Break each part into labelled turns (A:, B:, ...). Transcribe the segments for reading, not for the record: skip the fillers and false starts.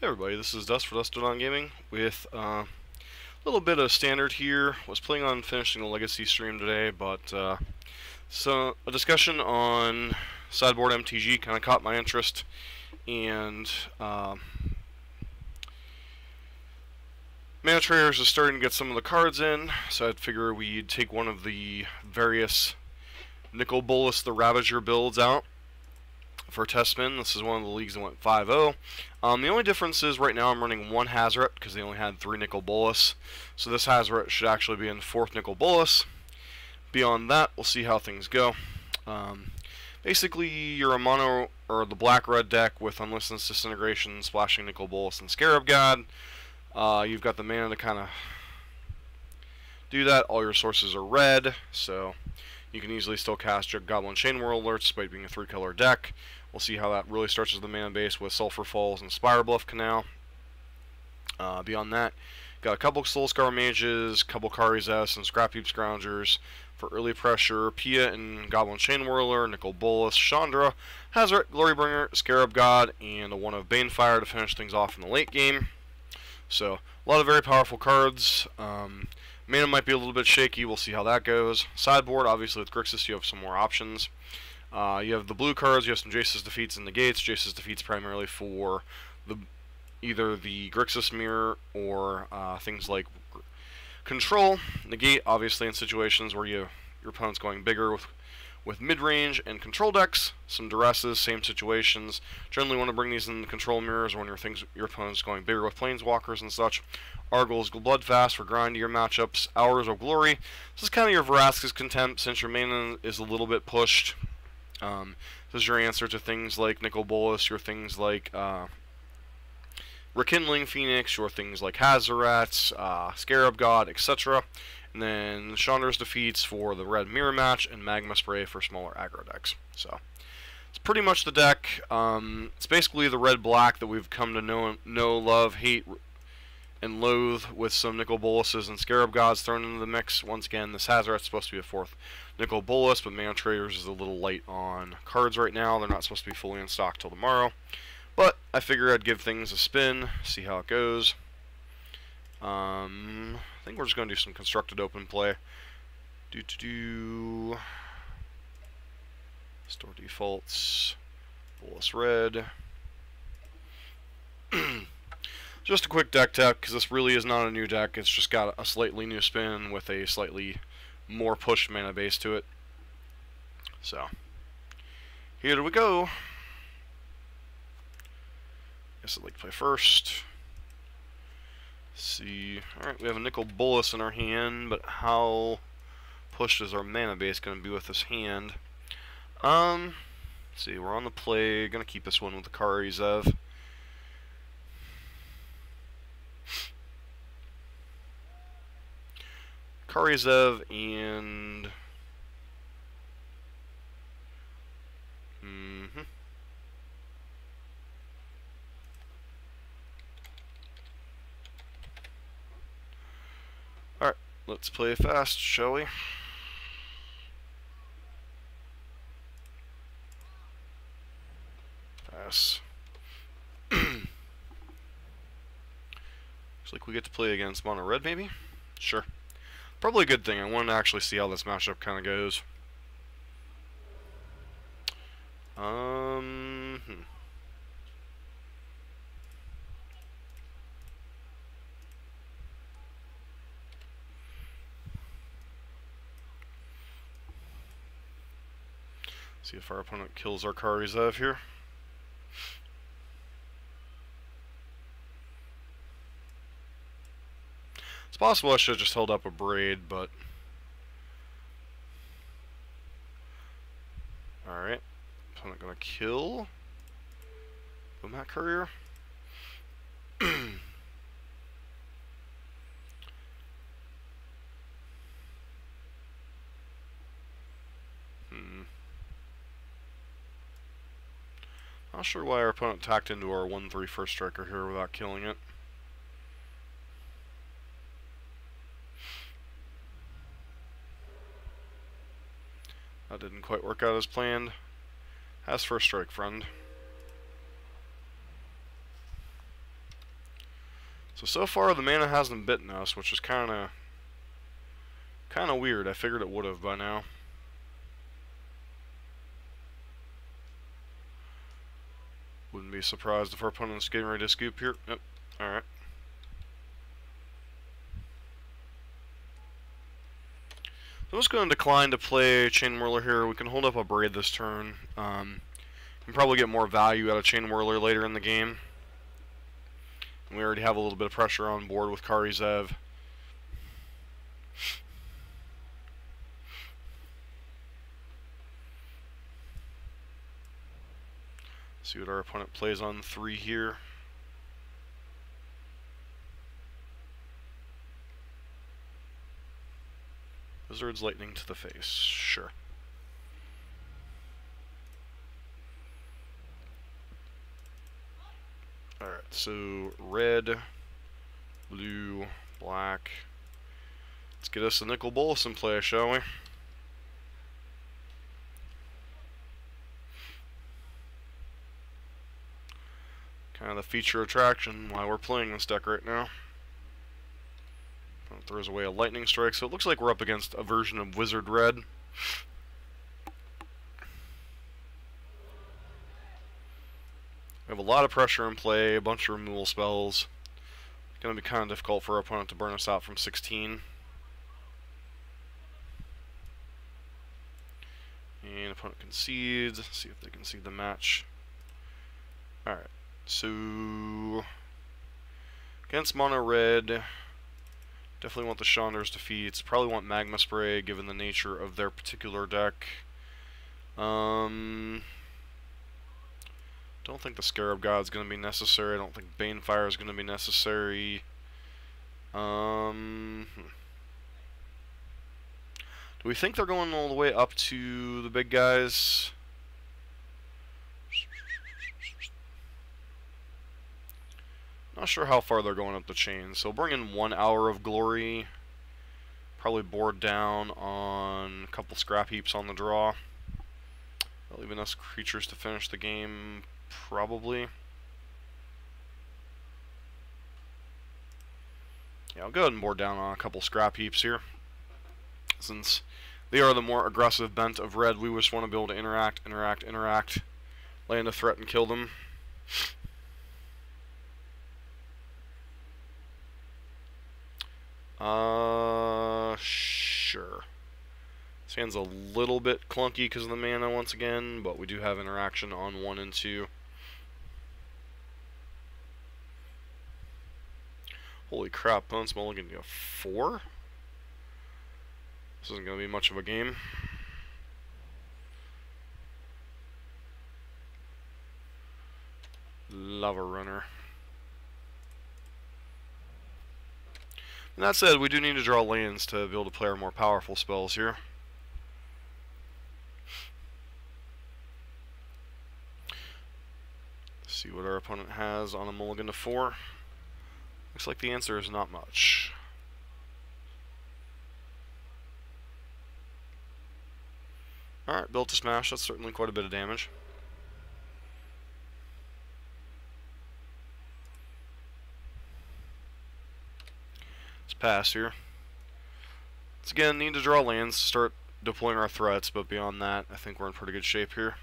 A: Hey everybody, this is Dust for Dust.on Gaming with a little bit of Standard here. Was planning on finishing the Legacy stream today, but so a discussion on sideboard MTG kind of caught my interest, and Mana Traders is starting to get some of the cards in, so I'd figure we'd take one of the various Nicol Bolas the Ravager builds out for test spin. This is one of the leagues that went 5-0. The only difference is right now I'm running one Hazoret because they only had 3 Nicol Bolas. So this Hazoret should actually be in 4th Nicol Bolas. Beyond that, we'll see how things go. Basically, you're a mono or the black-red deck with Unlicensed Disintegration, Splashing Nicol Bolas, and Scarab God. You've got the mana to kind of do that. All your sources are red, so you can easily still cast Goblin Chain Whirler despite being a 3-color deck. We'll see how that really starts as the mana base with Sulphur Falls and Spire Bluff Canal. Beyond that, got a couple Soulscar Mages, couple Kari's, and Scrap Heap Scroungers for early pressure, Pia and Goblin Chain Whirler, Nicol Bolas, Chandra, Hazoret, Glorybringer, Scarab God, and a one of Banefire to finish things off in the late game. So, a lot of very powerful cards. Mana might be a little bit shaky, we'll see how that goes. Sideboard, obviously with Grixis you have some more options. You have the blue cards, you have some Jace's Defeats and Negates. Jace's Defeats primarily for either the Grixis Mirror or things like Control. Negate, obviously in situations where your opponent's going bigger with mid-range and control decks. Some Duresses, same situations. Generally want to bring these in the control mirrors when your opponent's going bigger with Planeswalkers and such. Argle's Bloodfast for grindier matchups. Hours of Glory. This is kind of your Vraska's Contempt since your mana is a little bit pushed. This is your answer to things like Nicol Bolas, your things like Rekindling Phoenix, your things like Hazoret, Scarab God, etc. And then Chandra's Defeats for the red mirror match, and Magma Spray for smaller aggro decks. So, it's pretty much the deck. It's basically the red-black that we've come to know, love, hate, and loathe with some Nicol Bolases and Scarab Gods thrown into the mix. Once again, this Hazoret's supposed to be a 4th Nicol Bolas, but Mana Traders is a little light on cards right now. They're not supposed to be fully in stock till tomorrow. But I figure I'd give things a spin, see how it goes. I think we're just going to do some constructed open play. Store defaults. Bolas Red. Just a quick deck tap, because this really is not a new deck. It's just got a slightly new spin with a slightly more pushed mana base to it. So, here we go. Guess I'd like to play first. Let's see. Alright, we have a Nicol Bolas in our hand, but how pushed is our mana base going to be with this hand? Let's see, we're on the play. Gonna keep this one with the Kari's. Karizev and Alright, let's play fast, shall we? Pass. Looks like we get to play against mono red, maybe? Sure. Probably a good thing. I want to actually see how this matchup kind of goes. See if our opponent kills our Karizev here. It's possible I should have just held up a Braid, but alright. Opponent gonna kill Boomhat Courier. Not sure why our opponent tacked into our 1/3 first striker here without killing it. That didn't quite work out as planned. Has first strike, friend. So far the mana hasn't bitten us, which is kind of weird. I figured it would have by now. Wouldn't be surprised if our opponent's getting ready to scoop here. Yep. Alright. So I'm just going to decline to play Chain Whirler here. We can hold up a Braid this turn. Can probably get more value out of Chain Whirler later in the game. And we already have a little bit of pressure on board with Kari Zev. See what our opponent plays on 3 here. Wizard's Lightning to the face. Sure. Alright, so red, blue, black. Let's get us a Nicol Bolas in play, shall we? Kind of the feature attraction while we're playing this deck right now. Throws away a Lightning Strike, so it looks like we're up against a version of Wizard Red. We have a lot of pressure in play, a bunch of removal spells. It's going to be kind of difficult for our opponent to burn us out from 16. And opponent concedes. See if they concede the match. Alright, so against mono red, definitely want the Chandra's defeats. Probably want Magma Spray given the nature of their particular deck. Don't think the Scarab God's going to be necessary. I don't think Banefire is going to be necessary. Do we think they're going all the way up to the big guys? Not sure how far they're going up the chain. So bring in 1 Hour of Glory. Probably board down on a couple scrap heaps on the draw. Leaving us creatures to finish the game. Probably. Yeah, I'll go ahead and board down on a couple scrap heaps here. Since they are the more aggressive bent of red, we just want to be able to interact, land a threat and kill them. Sure. This hand's a little bit clunky because of the mana once again, but we do have interaction on 1 and 2. Holy crap, opponent's mulligan to 4? This isn't going to be much of a game. Lava Runner. And that said, we do need to draw lands to be able to play our more powerful spells here. See what our opponent has on a mulligan to 4. Looks like the answer is not much. Alright, built to smash. That's certainly quite a bit of damage. Let's pass here. Let's again need to draw lands to start deploying our threats, but beyond that, I think we're in pretty good shape here.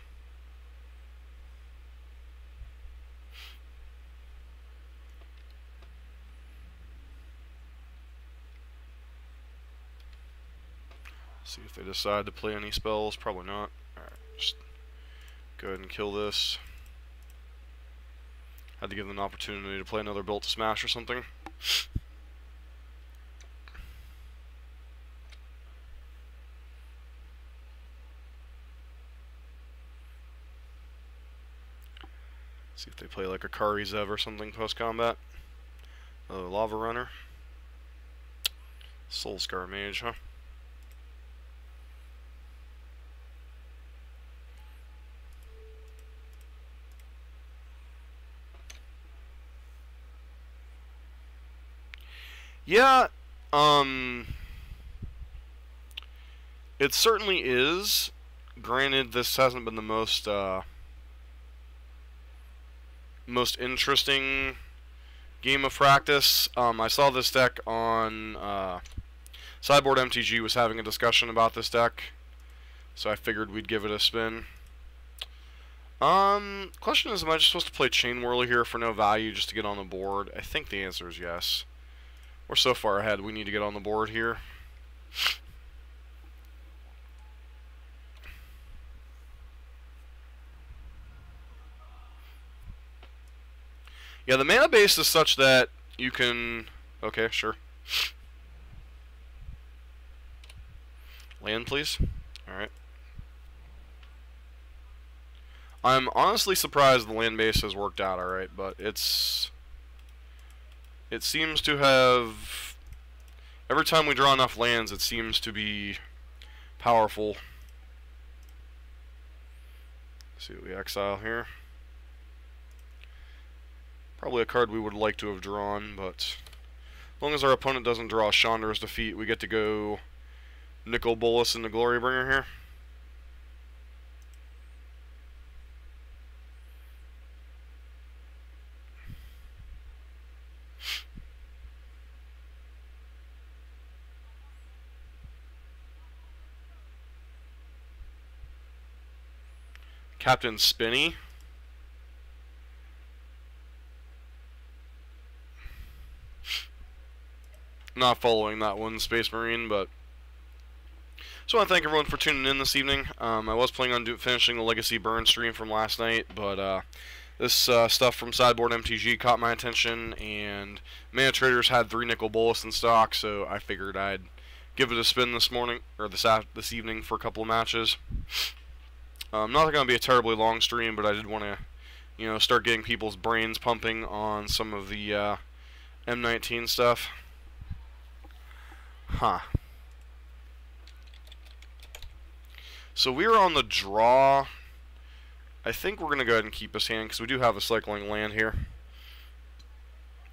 A: See if they decide to play any spells. Probably not. Alright, just go ahead and kill this. Had to give them an opportunity to play another Built to Smash or something. See if they play like a Kari Zev or something post-combat. Another Lava Runner. Soul Scar Mage, huh? Yeah, it certainly is. Granted, this hasn't been the most interesting game of practice. I saw this deck on Sideboard MTG was having a discussion about this deck, so I figured we'd give it a spin. Question is, am I just supposed to play Chain Whirler here for no value just to get on the board? I think the answer is yes. We're so far ahead, we need to get on the board here. Yeah, the mana base is such that you can... Okay, sure. Land, please. Alright. I'm honestly surprised the land base has worked out alright, but it seems to have... Every time we draw enough lands, it seems to be powerful. Let's see what we exile here. Probably a card we would like to have drawn, but as long as our opponent doesn't draw Chandra's Defeat, we get to go Nicol Bolas into Glorybringer here. Captain Spinny. Not following that one, Space Marine, but just want to thank everyone for tuning in this evening. I was planning on finishing the Legacy Burn stream from last night, but this stuff from Sideboard MTG caught my attention, and Mana Traders had 3 Nicol Bolas in stock, so I figured I'd give it a spin this morning, or this evening for a couple of matches. Not going to be a terribly long stream, but I did want to, you know, start getting people's brains pumping on some of the M19 stuff. Huh. So we're on the draw. I think we're going to go ahead and keep this hand, because we do have a cycling land here.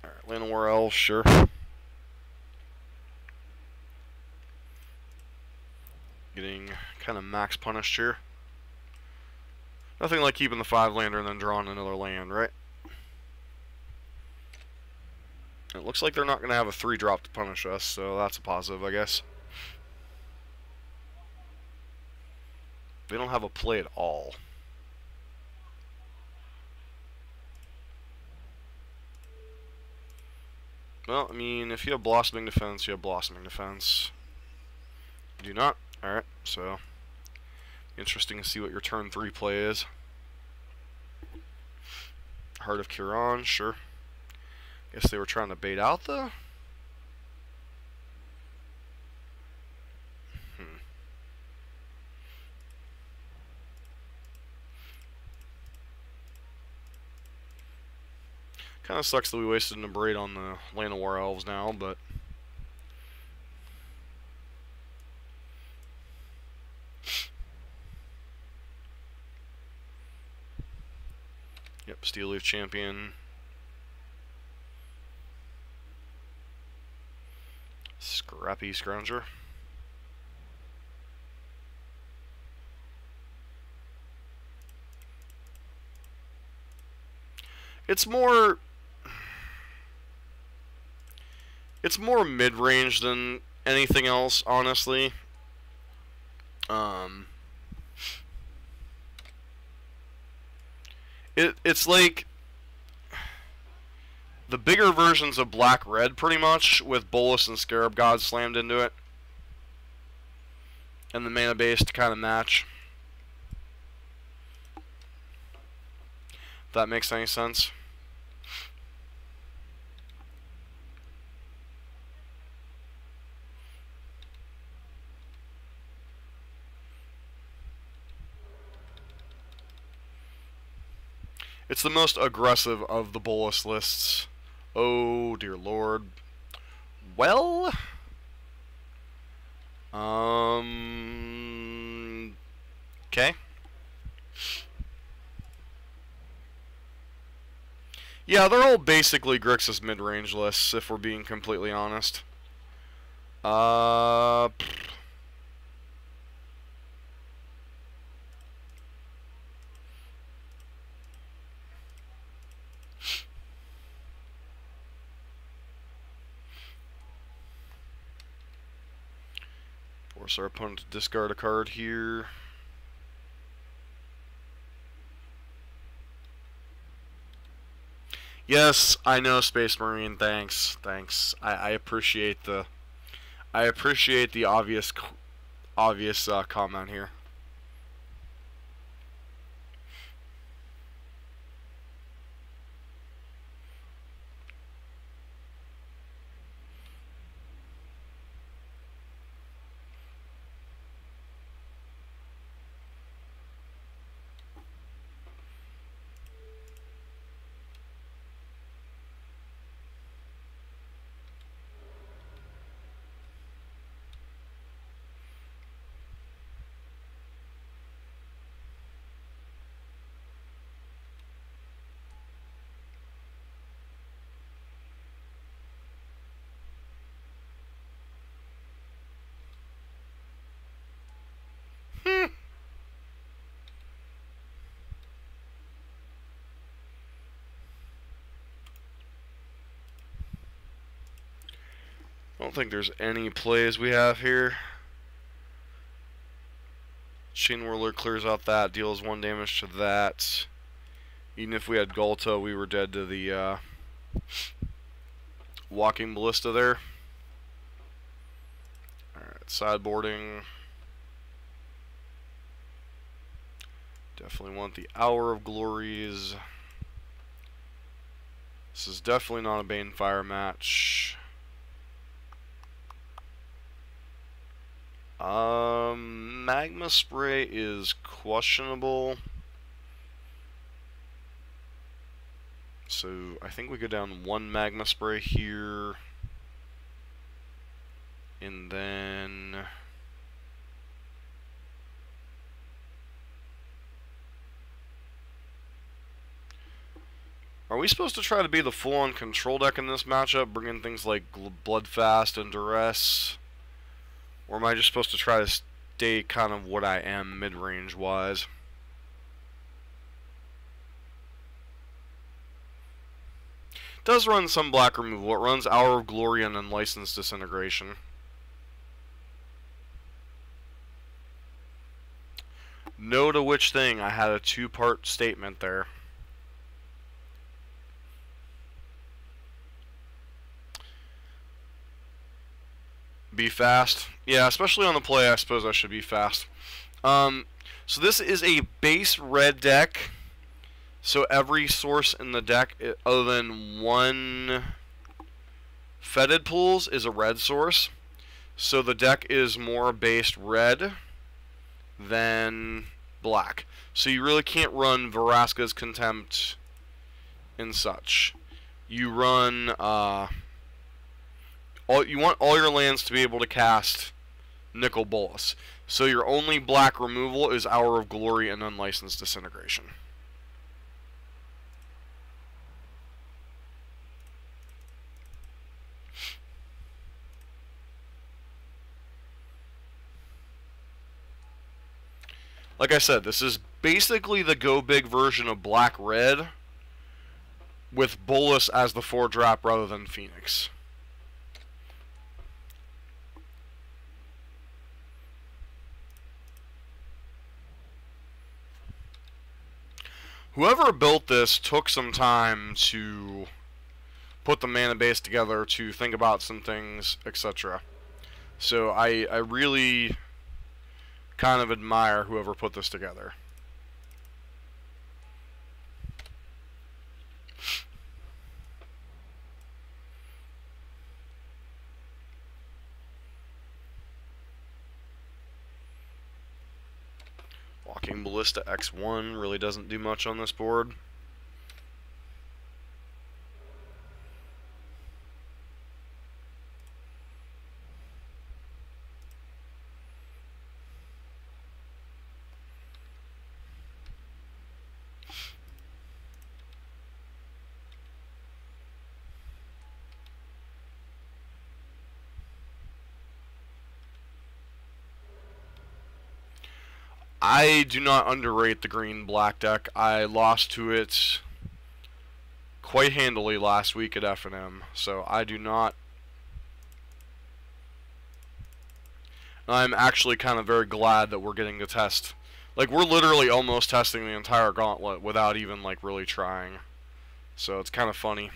A: Alright, Llanowar Elves, sure. Getting kind of max punished here. Nothing like keeping the 5-lander and then drawing another land, right? It looks like they're not going to have a 3-drop to punish us, so that's a positive, I guess. They don't have a play at all. Well, I mean, if you have Blossoming Defense, you have Blossoming Defense. You do not? Alright, so... Interesting to see what your turn 3 play is. Heart of Kiran, sure. Guess they were trying to bait out, though? Kind of sucks that we wasted an Abrade on the Llanowar Elves now, but... Yep, Steel Leaf Champion. Scrappy Scrounger. It's more mid-range than anything else, honestly. It's like the bigger versions of Black Red, pretty much, with Bolas and Scarab God slammed into it, and the mana base to kind of match. If that makes any sense. It's the most aggressive of the Bolas lists. Oh, dear lord. Well... Okay. Yeah, they're all basically Grixis mid-range lists, if we're being completely honest. Force our opponent to discard a card here. Yes, I know, Space Marine. Thanks. I appreciate the obvious comment here. I don't think there's any plays we have here. Chain Whirler clears out that, deals 1 damage to that. Even if we had Ghalta, we were dead to the Walking Ballista there. Alright, sideboarding. Definitely want the Hour of Glories. This is definitely not a Banefire match. Magma Spray is questionable. So I think we go down 1 Magma Spray here. And then are we supposed to try to be the full-on control deck in this matchup, bring in things like Bloodfast and Duress? Or am I just supposed to try to stay kind of what I am mid-range wise? It does run some black removal. It runs Hour of Glory and Unlicensed Disintegration. No to which thing. I had a 2-part statement there. Be fast. Yeah, especially on the play, I suppose I should be fast. So this is a base red deck. So every source in the deck, other than 1 Fetid Pools, is a red source. So the deck is more based red than black. So you really can't run Vraska's Contempt and such. You run you want all your lands to be able to cast Nicol Bolas. So your only black removal is Hour of Glory and Unlicensed Disintegration. Like I said, this is basically the go big version of black red with Bolas as the 4-drop rather than Phoenix. Whoever built this took some time to put the mana base together, to think about some things, etc. So I really kind of admire whoever put this together. Walking Ballista X1 really doesn't do much on this board. I do not underrate the green-black deck. I lost to it quite handily last week at F&M, so I do not... I'm actually kind of very glad that we're getting to test. Like, we're literally almost testing the entire gauntlet without even, like, really trying. So it's kind of funny.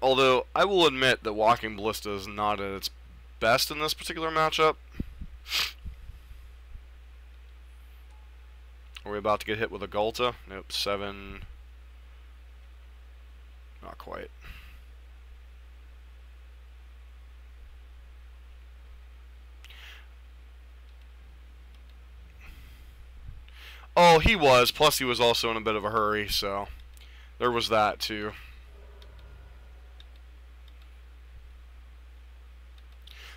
A: Although, I will admit that Walking Ballista is not at its best in this particular matchup. Are we about to get hit with a Gulta? Nope, 7. Not quite. Oh, he was. Plus, he was also in a bit of a hurry, so there was that, too.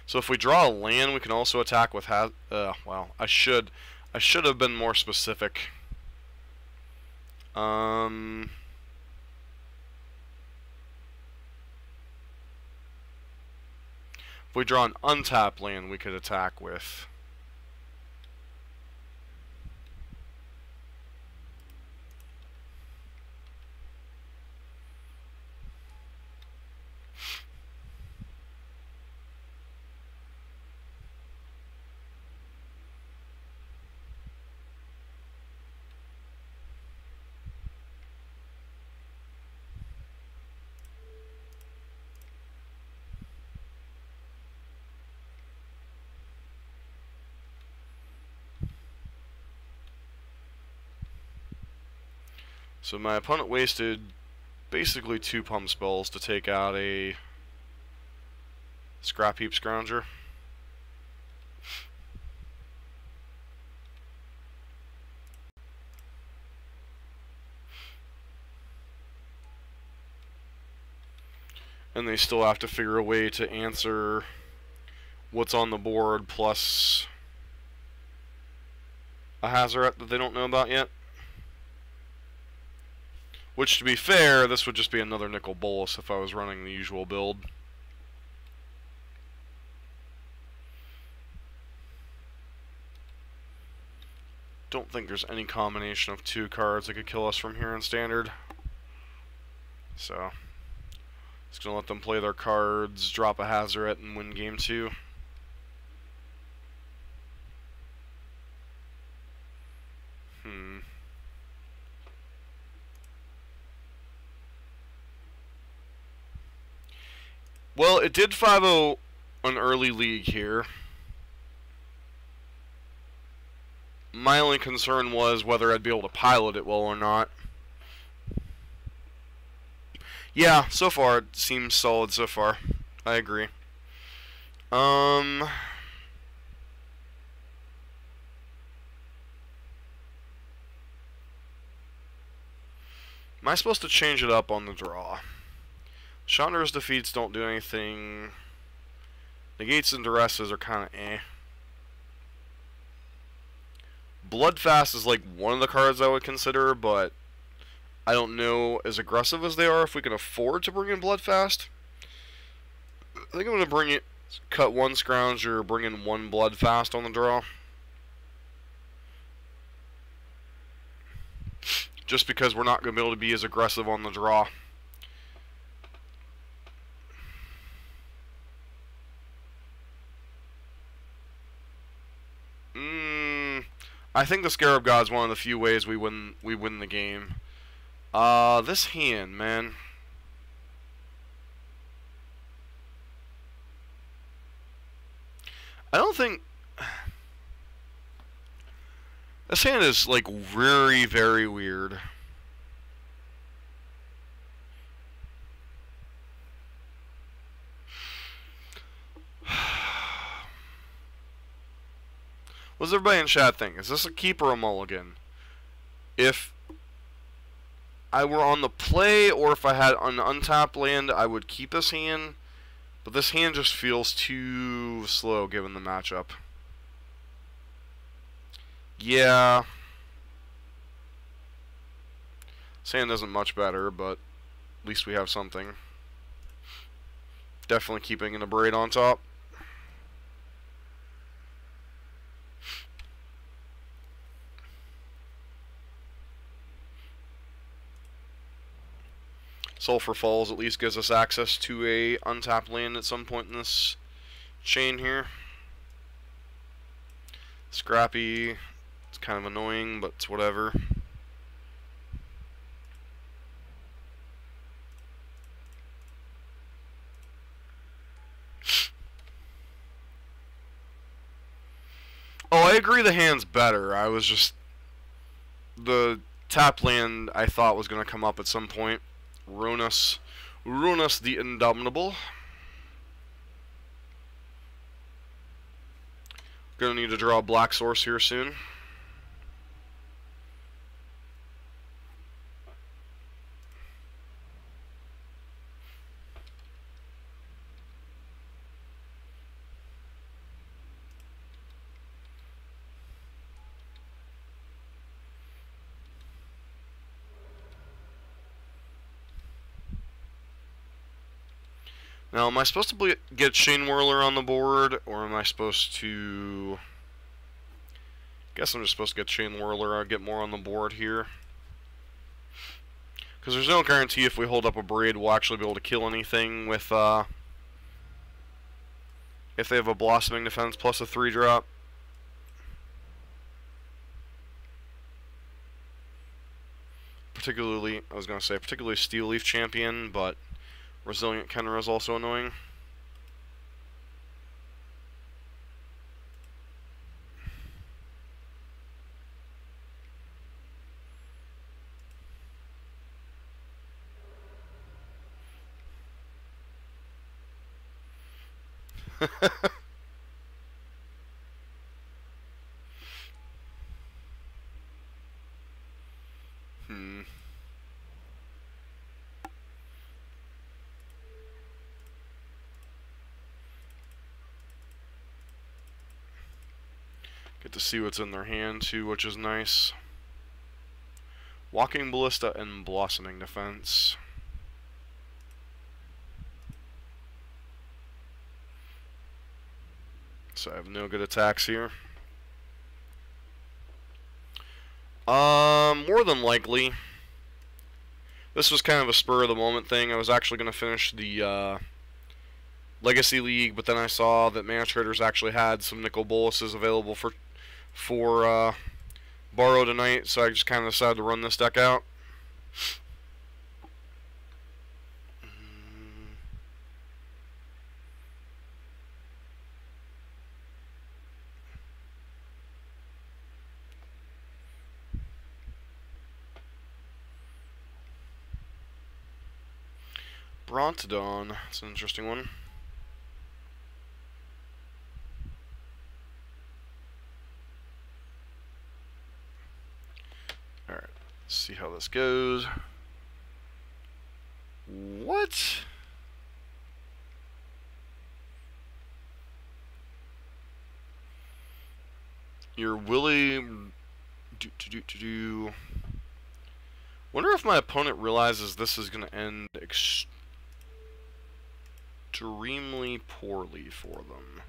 A: So if we draw a land, we can also attack with well, I should have been more specific. If we draw an untapped land, we could attack with. So my opponent wasted basically 2 pump spells to take out a Scrap Heap Scrounger. And they still have to figure a way to answer what's on the board plus a Hazoret that they don't know about yet. Which, to be fair, this would just be another Nicol Bolas if I was running the usual build. Don't think there's any combination of 2 cards that could kill us from here in Standard. So, just gonna let them play their cards, drop a Hazoret, and win game 2. Well, it did 5-0 an early league here. My only concern was whether I'd be able to pilot it well or not. Yeah, so far it seems solid so far. I agree. Am I supposed to change it up on the draw? Chandra's defeats don't do anything. Negates and duresses are kind of eh. Bloodfast is like one of the cards I would consider, but I don't know as aggressive as they are if we can afford to bring in Bloodfast. I think I'm going to bring it, cut 1 Scrounger, bring in 1 Bloodfast on the draw. Just because we're not going to be able to be as aggressive on the draw. I think the Scarab God's one of the few ways we win the game. This hand, man. I don't think this hand is like very, very weird. What does everybody in chat think? Is this a keep or a mulligan? If I were on the play or if I had an untapped land, I would keep this hand. But this hand just feels too slow given the matchup. Yeah. This hand isn't much better, but at least we have something. Definitely keeping an Abrade on top. Sulfur Falls at least gives us access to a untapped land at some point in this chain here. Scrappy, it's kind of annoying, but it's whatever. Oh, I agree the hand's better. I was just... The tap land I thought was going to come up at some point. Runus the Indomitable. Gonna need to draw a black source here soon. Now, am I supposed to get Chain Whirler on the board, or am I supposed to... Guess I'm just supposed to get Chain Whirler, I'll get more on the board here. Because there's no guarantee if we hold up a Braid we'll actually be able to kill anything with, if they have a Blossoming Defense plus a 3-drop. Particularly, I was going to say, particularly Steel Leaf Champion, but Resilient Kenra is also annoying. Get to see what's in their hand too, which is nice. Walking Ballista and Blossoming Defense. So I have no good attacks here. More than likely. This was kind of a spur of the moment thing. I was actually going to finish the Legacy League, but then I saw that Mana Traders actually had some Nicol Boluses available for borrow tonight, so I just kind of decided to run this deck out. Brontodon, that's an interesting one. Alright, let's see how this goes. What? You're willing... Wonder if my opponent realizes this is going to end extremely poorly for them.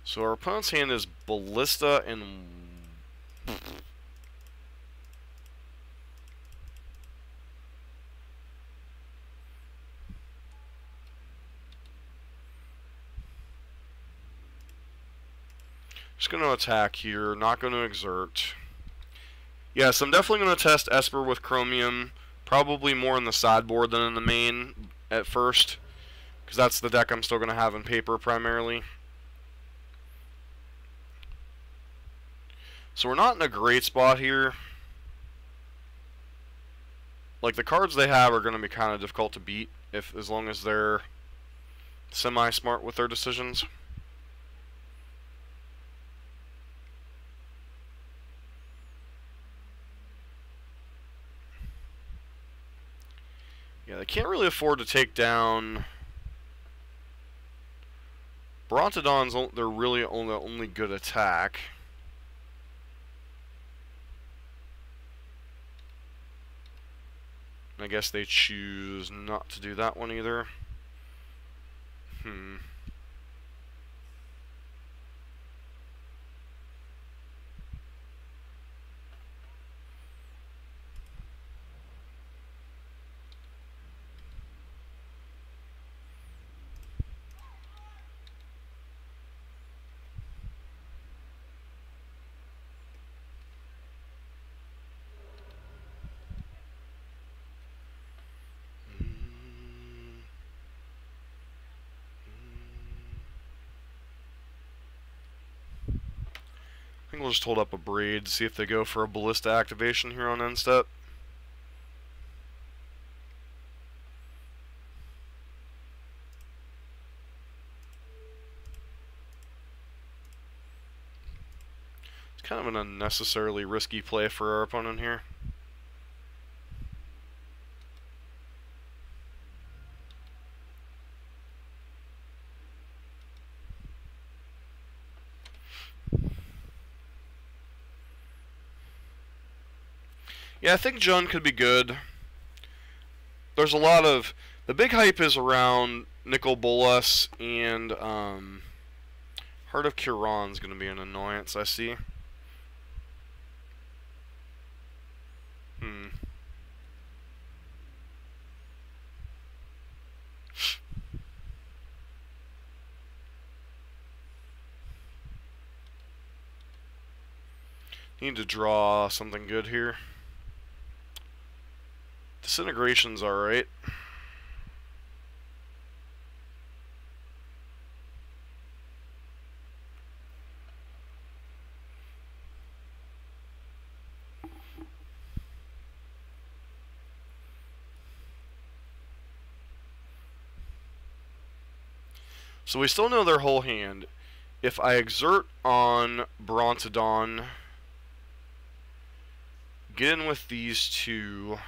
A: So our opponent's hand is Ballista and... Just going to attack here, not going to exert. Yes, I'm definitely going to test Esper with Chromium, probably more in the sideboard than in the main at first, because that's the deck I'm still going to have in paper primarily. So we're not in a great spot here. Like, the cards they have are going to be kind of difficult to beat, as long as they're semi-smart with their decisions. Yeah, they can't really afford to take down... Brontodon's they're really only good attack. I guess they choose not to do that one either. I think we'll just hold up a Braid, see if they go for a Ballista activation here on end step. It's kind of an unnecessarily risky play for our opponent here. Yeah, I think Jund could be good. There's a lot of... The big hype is around Nicol Bolas, and Heart of Kiran's going to be an annoyance, I see. Need to draw something good here. Disintegration's alright. So we still know their whole hand. If I exert on Brontodon, get in with these two.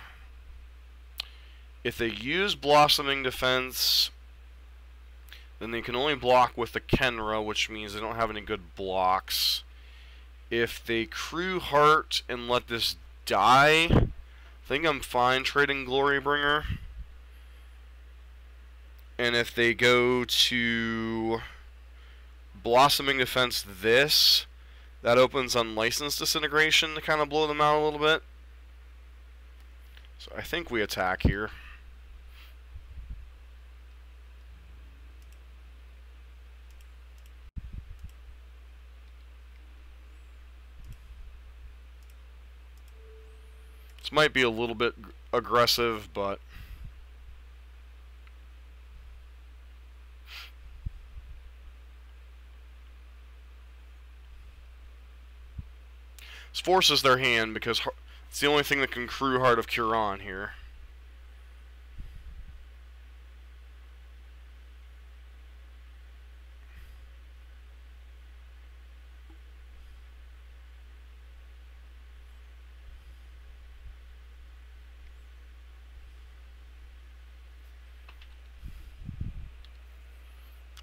A: If they use Blossoming Defense, then they can only block with the Kenra, which means they don't have any good blocks. If they Crew Heart and let this die, I think I'm fine trading Glorybringer. And if they go to Blossoming Defense this, that opens Unlicensed Disintegration to kind of blow them out a little bit. So I think we attack here. This might be a little bit aggressive, but this forces their hand because it's the only thing that can crew Heart of Kiran here.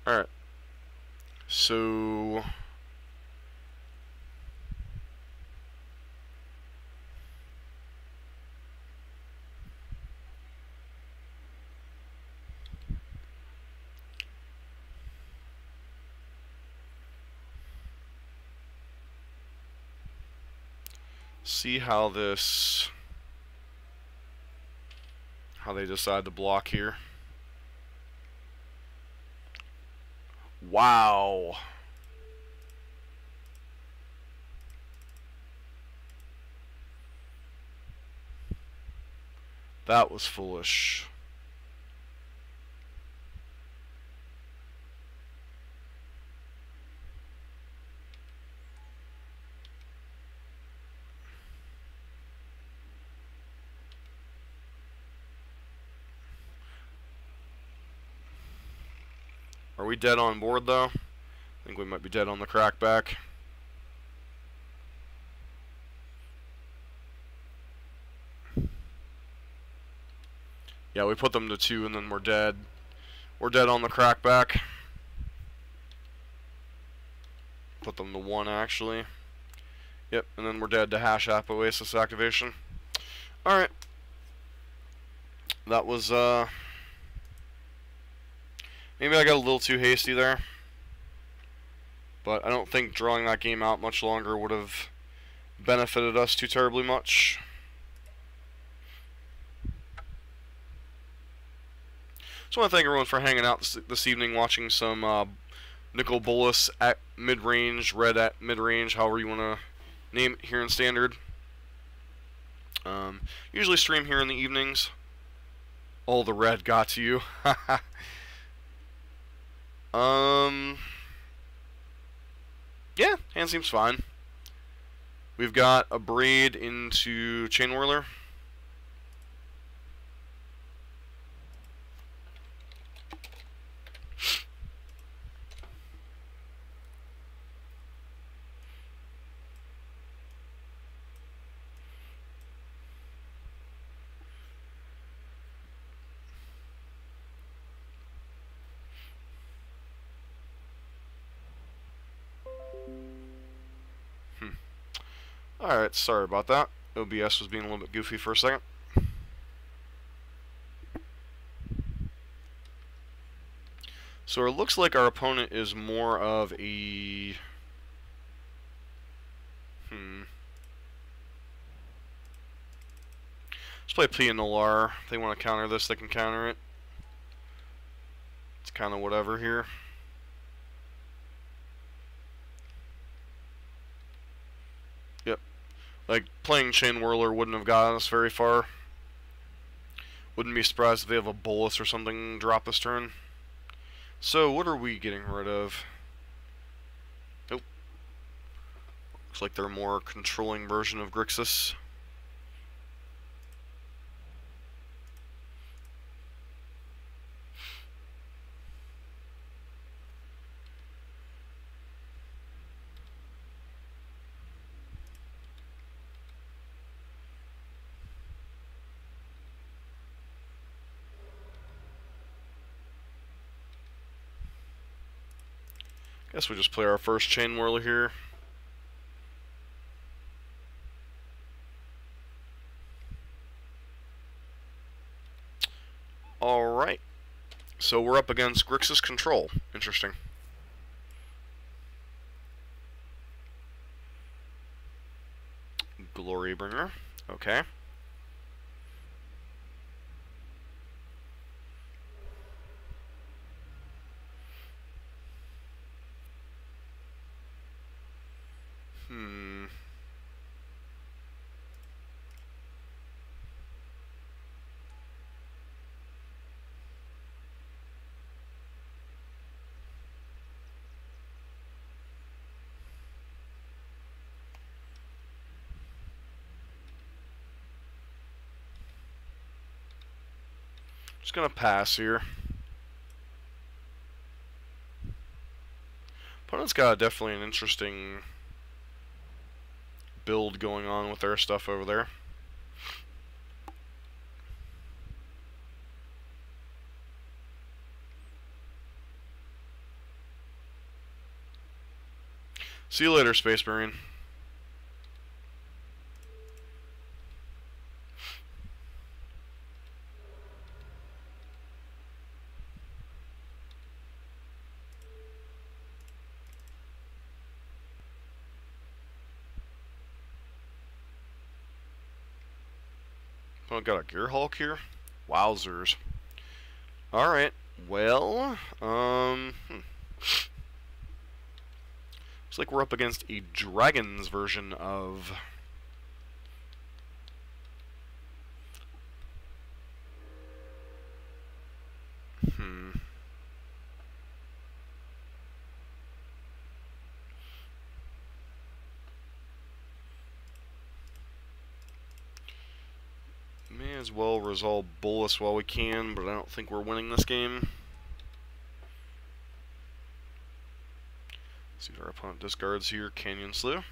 A: Alright. So see how they decide to block here. Wow. That was foolish. Are we dead on board, though? I think we might be dead on the crackback. Yeah, we put them to 2 and then we're dead. We're dead on the crackback. Put them to 1, actually. Yep, and then we're dead to Hash App Oasis activation. Alright. that was, maybe I got a little too hasty there. But I don't think drawing that game out much longer would have benefited us too terribly much. So I want to thank everyone for hanging out this evening, watching some Nicol Bolas at mid-range, Red at mid-range, however you want to name it here in Standard. Usually stream here in the evenings. Oh, the red got to you. Yeah, hand seems fine. We've got a braid into Chain Whirler. Alright, sorry about that. OBS was being a little bit goofy for a second. So it looks like our opponent is more of a... Let's play Pianolar. If they want to counter this, they can counter it. It's kind of whatever here. Yep. Like, playing Chain Whirler wouldn't have gotten us very far. Wouldn't be surprised if they have a Bolas or something drop this turn. So, what are we getting rid of? Nope. Looks like they're a more controlling version of Grixis. Guess we just play our first Chain Whirler here. Alright. So we're up against Grixis Control. Interesting. Glorybringer. Okay. Just gonna pass here. Opponent's got definitely an interesting build going on with their stuff over there. See you later, Space Marine. Oh, got a Gear Hulk here? Wowzers. Alright, well, looks like we're up against a Dragon's version of... May as well resolve Bolas while we can, but I don't think we're winning this game. See what our opponent discards here. Canyon Slough.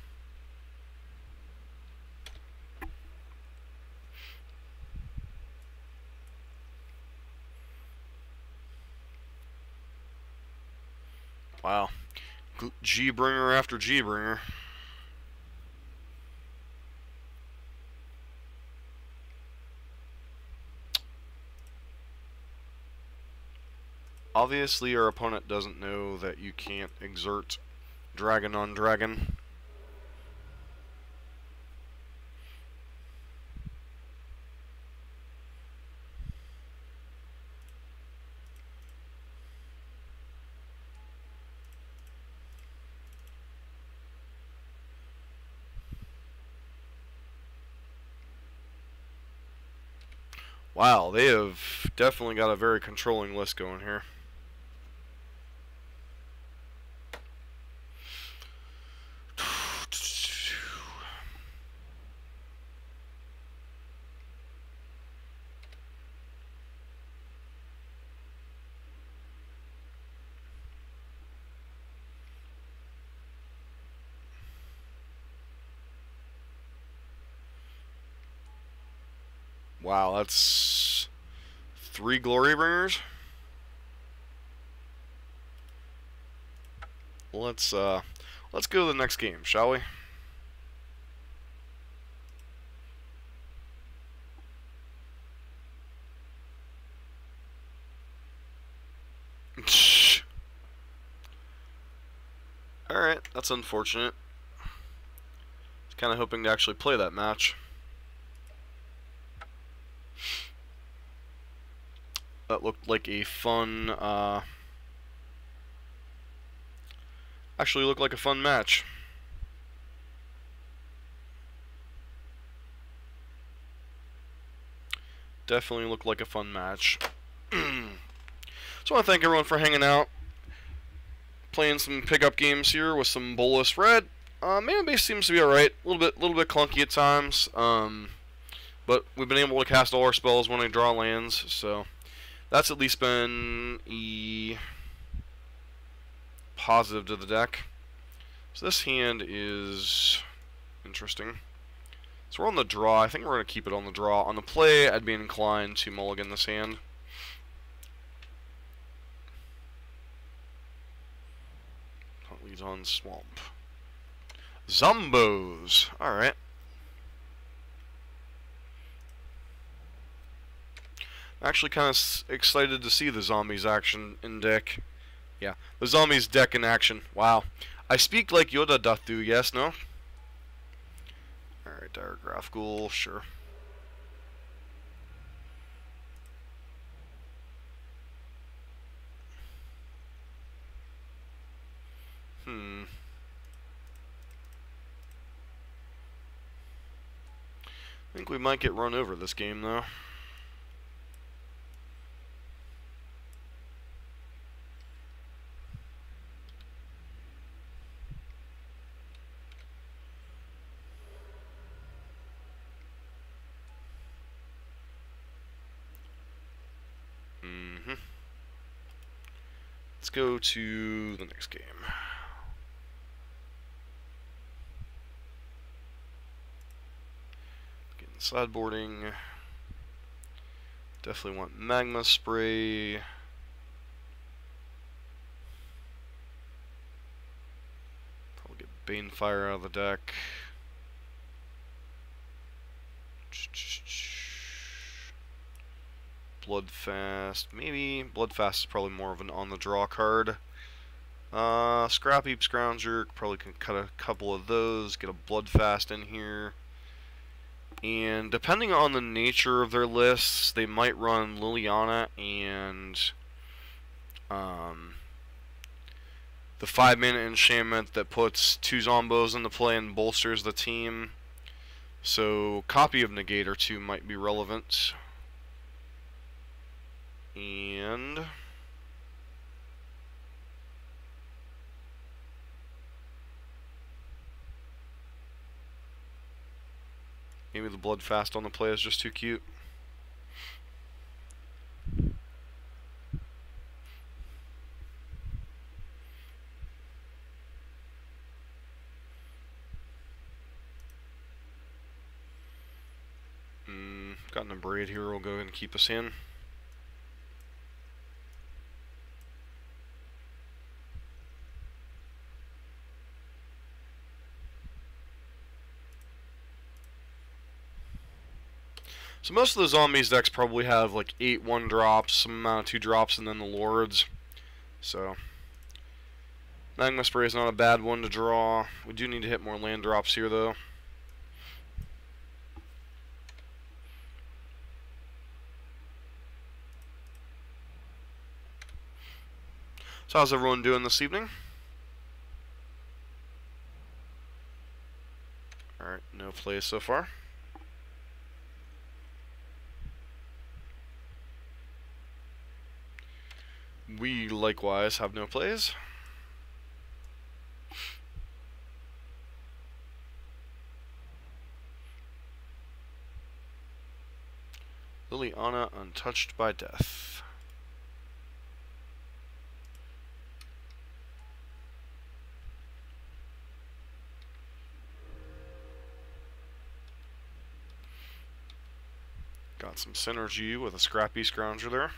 A: Wow. G-Bringer after G-Bringer. Obviously, our opponent doesn't know that you can't exert dragon on dragon. Wow, they have definitely got a very controlling list going here. Wow, that's 3 glory bringers. Let's go to the next game, shall we? Alright, that's unfortunate. I was kind of hoping to actually play that match. That looked like a fun, actually looked like a fun match. Definitely looked like a fun match. So I want to thank everyone for hanging out. Playing some pickup games here with some Bolas Red. Mana base seems to be alright. A little bit clunky at times. But we've been able to cast all our spells when I draw lands, so that's at least been a positive to the deck. So this hand is interesting. So we're on the draw. I think we're going to keep it on the draw. On the play, I'd be inclined to mulligan this hand. Leads on Swamp. Zombos! Alright. I'm actually kind of excited to see the zombies action in deck. Yeah, the zombies deck in action. Wow. I speak like Yoda doth do, yes, no? Alright, Diregraph Ghoul, sure. I think we might get run over this game, though. Let's go to the next game. Getting sideboarding. Definitely want Magma Spray. Probably get Banefire out of the deck. Bloodfast, maybe. Bloodfast is probably more of an on-the-draw card. Scrap Heap Scrounger, probably can cut a couple of those, get a Bloodfast in here. And depending on the nature of their lists, they might run Liliana and the 5-mana enchantment that puts 2 Zombos into play and bolsters the team. So, Copy of Negate or 2 might be relevant. And maybe the Bloodfast on the play is just too cute. Got an Braid here, we'll go ahead and keep us in. So most of the zombies decks probably have like 8 1-drops, some amount of 2 drops, and then the lords. So Magma Spray is not a bad one to draw. We do need to hit more land drops here, though. So how's everyone doing this evening? Alright, no plays so far. We likewise have no plays. Liliana untouched by death. Got some synergy with a scrappy scrounger there.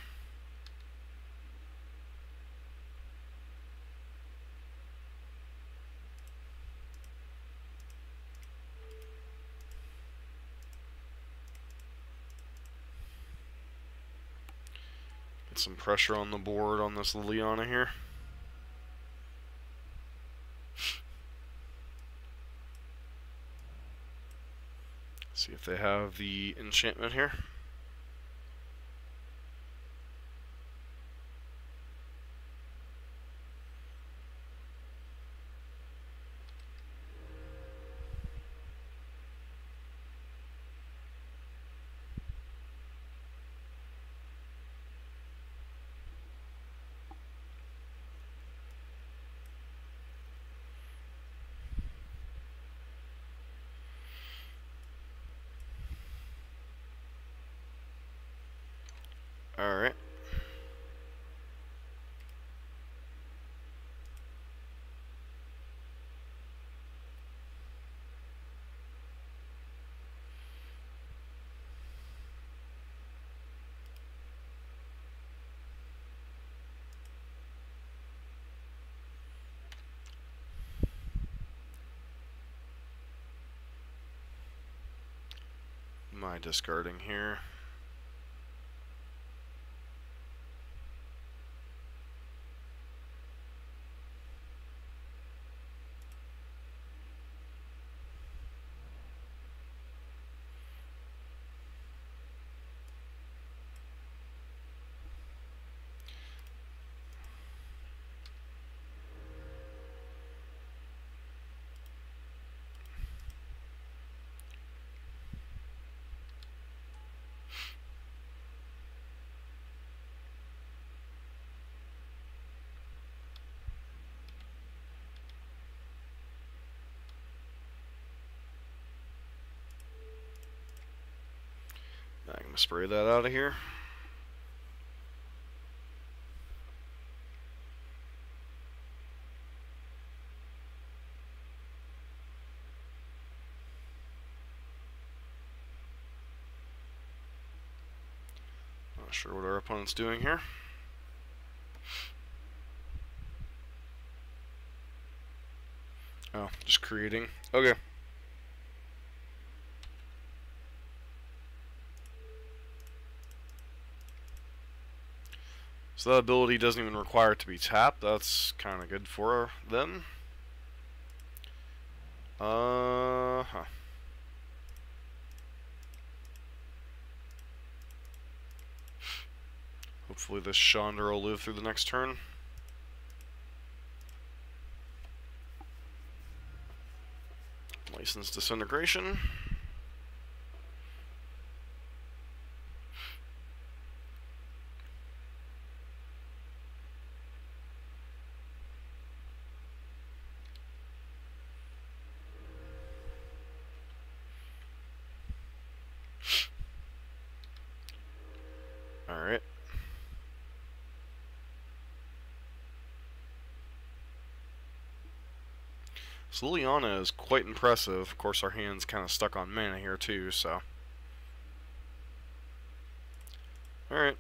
A: Get some pressure on the board on this Liliana here. See if they have the enchantment here. Alright. My discarding here. I'm gonna spray that out of here. Not sure what our opponent's doing here. Oh, just creating. Okay. So that ability doesn't even require it to be tapped. That's kind of good for them. Hopefully this Chandra will live through the next turn. License Disintegration. Alright. So Liliana is quite impressive. Of course, our hand's kind of stuck on mana here too, so. Alright.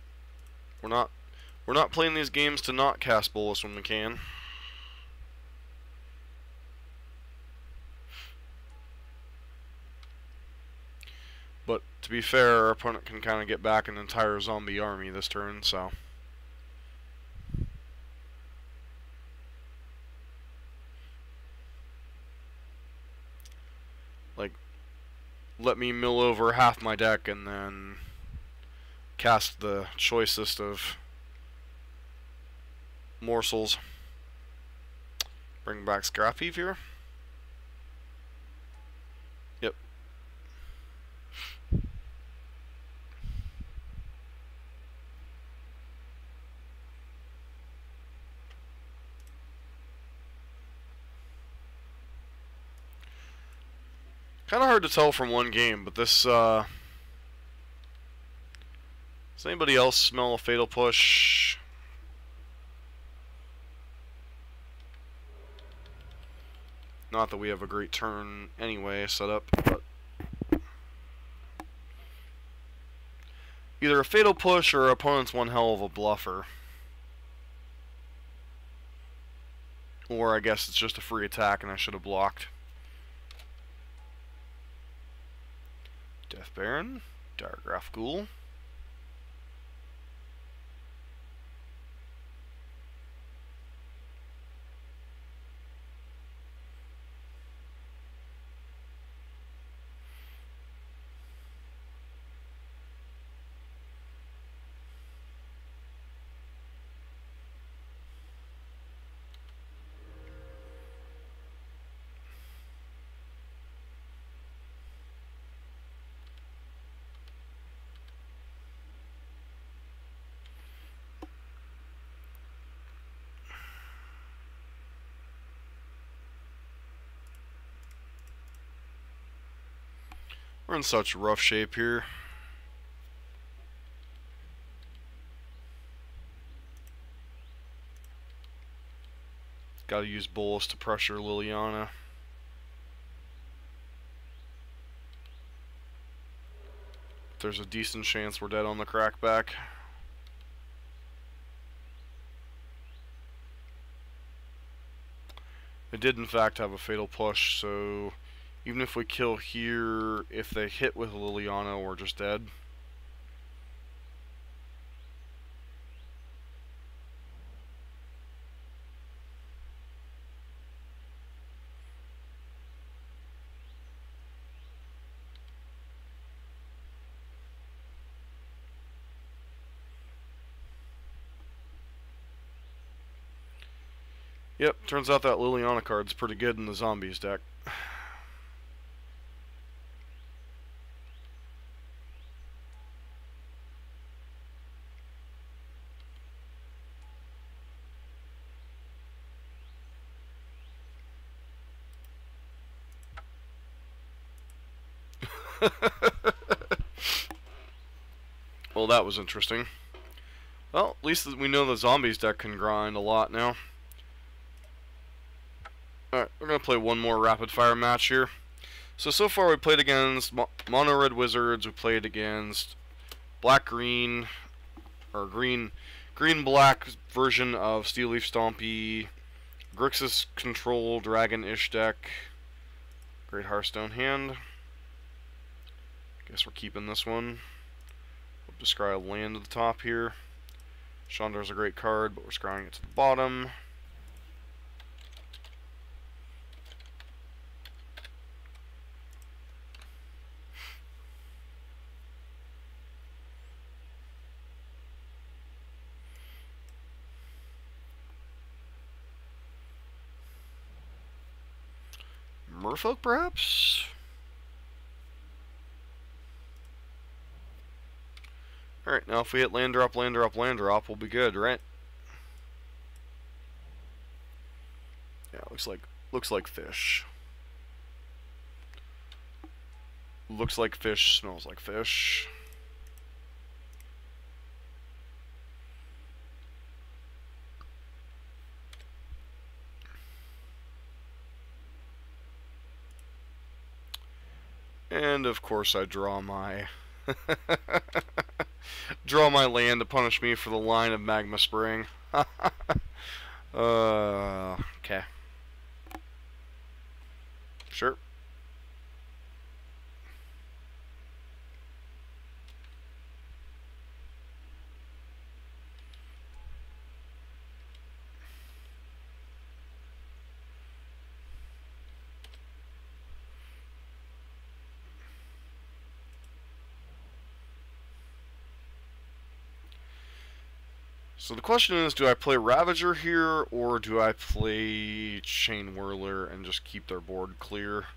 A: We're not playing these games to not cast Bolas when we can. But to be fair, our opponent can kind of get back an entire zombie army this turn, so. let me mill over half my deck and then cast the choicest of morsels. Bring back Scrap Heap here. Yep. Kind of hard to tell from one game, but this, does anybody else smell a Fatal Push? Not that we have a great turn anyway set up, but either a Fatal Push or our opponent's one hell of a bluffer. Or I guess it's just a free attack and I should have blocked. Death Baron, Diregraph Ghoul. We're in such rough shape here. Gotta use Bolas to pressure Liliana. There's a decent chance we're dead on the crackback. It did in fact have a Fatal Push, so even if we kill here, if they hit with Liliana, we're just dead. Yep, turns out that Liliana card's pretty good in the zombies deck. Well, that was interesting. Well, at least we know the zombies deck can grind a lot now. Alright, we're going to play one more rapid fire match here. So far we played against Mono Red Wizards, we played against Black Green, or Green Black version of Steel Leaf Stompy, Grixis Control Dragon-ish deck, Great Hearthstone hand. Guess we're keeping this one. We'll just scry a land at the top here. Chandra's a great card, but we're scrying it to the bottom. Merfolk, perhaps? Alright, now if we hit land drop, land drop, land drop, we'll be good, right? Yeah, looks like fish. Looks like fish, smells like fish. And of course I draw my land to punish me for the line of Magma Spring. Okay. Sure. So the question is, do I play Ravager here, or do I play Chain Whirler and just keep their board clear?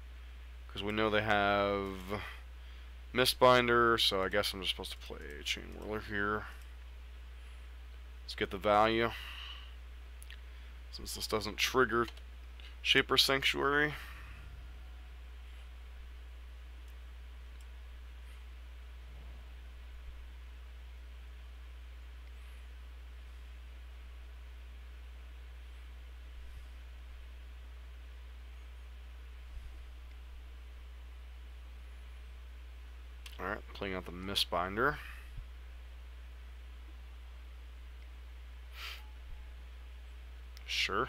A: Because we know they have Mistbinder, so I guess I'm just supposed to play Chain Whirler here. Let's get the value. Since this doesn't trigger Shaper Sanctuary. Alright, playing out the Mistbinder. Sure.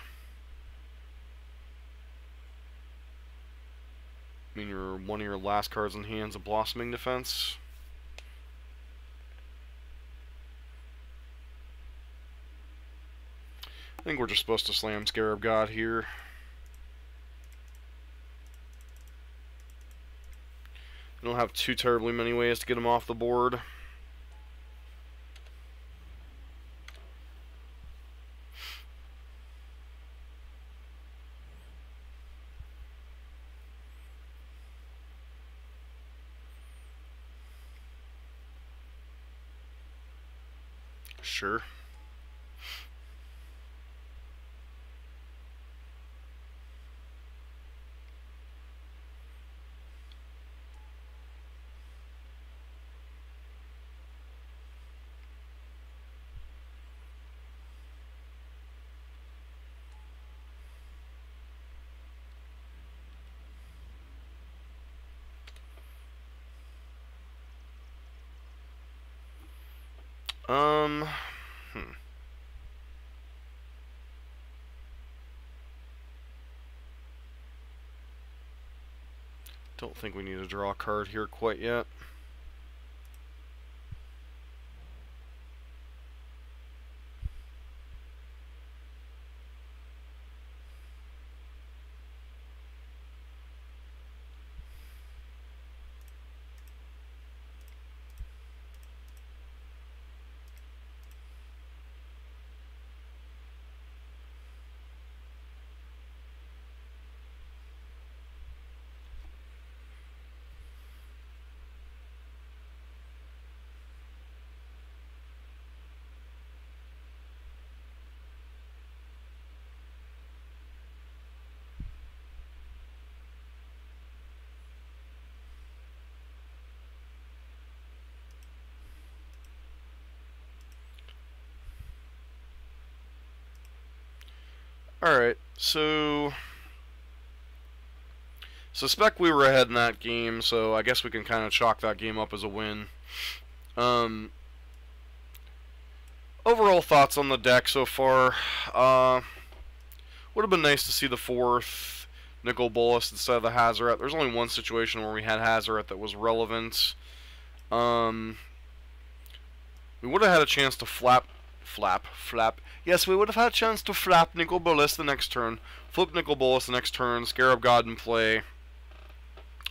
A: I mean, one of your last cards in hand's a Blossoming Defense. I think we're just supposed to slam Scarab God here. I don't have too terribly many ways to get him off the board. Sure. Don't think we need to draw a card here quite yet. Alright, so suspect we were ahead in that game, so I guess we can kind of chalk that game up as a win. Overall thoughts on the deck so far. Would have been nice to see the 4th Nicol Bolas instead of the Hazoret. There's only one situation where we had Hazoret that was relevant. We would have had a chance to flap. Yes, we would have had a chance to flap Nicol Bolas the next turn, flip Nicol Bolas the next turn, Scarab God in play.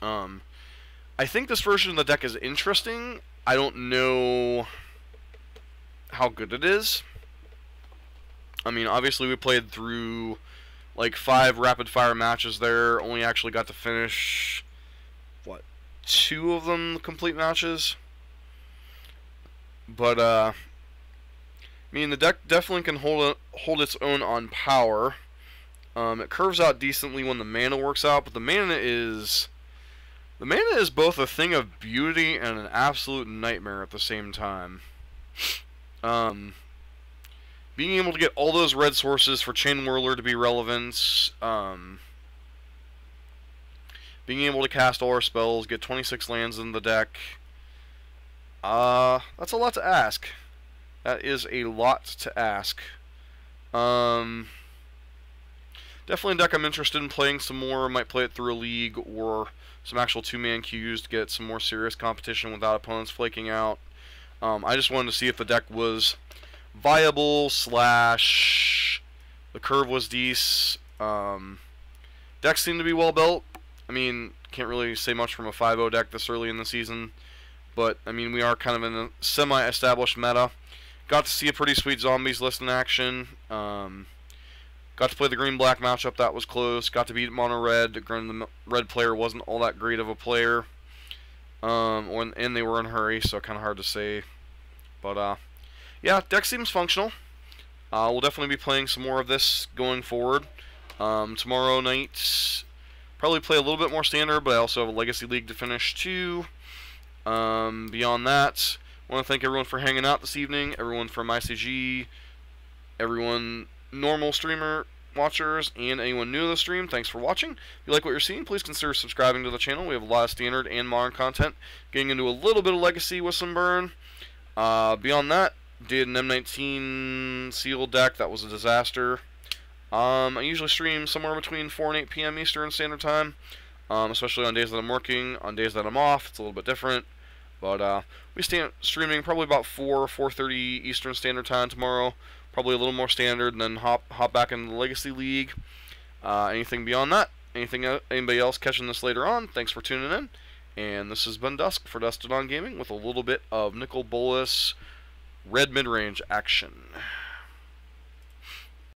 A: I think this version of the deck is interesting. I don't know how good it is. I mean, obviously we played through like 5 rapid-fire matches there, only actually got to finish, what, 2 of them complete matches? But, I mean, the deck definitely can hold its own on power. It curves out decently when the mana works out, but the mana is both a thing of beauty and an absolute nightmare at the same time. Being able to get all those red sources for Chain Whirler to be relevant, being able to cast all our spells, get 26 lands in the deck, that's a lot to ask. That is a lot to ask. Definitely a deck I'm interested in playing some more. Might play it through a league or some actual 2-man queues to get some more serious competition without opponents flaking out. I just wanted to see if the deck was viable / the curve was decent. Decks seem to be well built. I mean, can't really say much from a 5-0 deck this early in the season, but I mean, we are kind of in a semi-established meta. got to see a pretty sweet zombies list in action. Got to play the green-black matchup. That was close. Got to beat mono red. Granted, the red player wasn't all that great of a player. And they were in a hurry, so kind of hard to say. But, yeah, deck seems functional. We'll definitely be playing some more of this going forward. Tomorrow night, probably play a little bit more standard, but I also have a Legacy League to finish too. Beyond that, I want to thank everyone for hanging out this evening. Everyone from ICG, everyone normal streamer watchers, and anyone new to the stream, thanks for watching. If you like what you're seeing, please consider subscribing to the channel. We have a lot of standard and modern content, getting into a little bit of Legacy with some burn. Beyond that, did an M19 sealed deck. That was a disaster. I usually stream somewhere between 4 and 8 p.m. Eastern Standard Time, especially on days that I'm working. On days that I'm off, it's a little bit different. But we stand streaming probably about 4:30 Eastern Standard Time tomorrow. Probably a little more standard, and then hop back into the Legacy League. Anything beyond that? Anybody else catching this later on? Thanks for tuning in. And this has been Dusk for Dusted on Gaming with a little bit of Nicol Bolas Red mid-range action.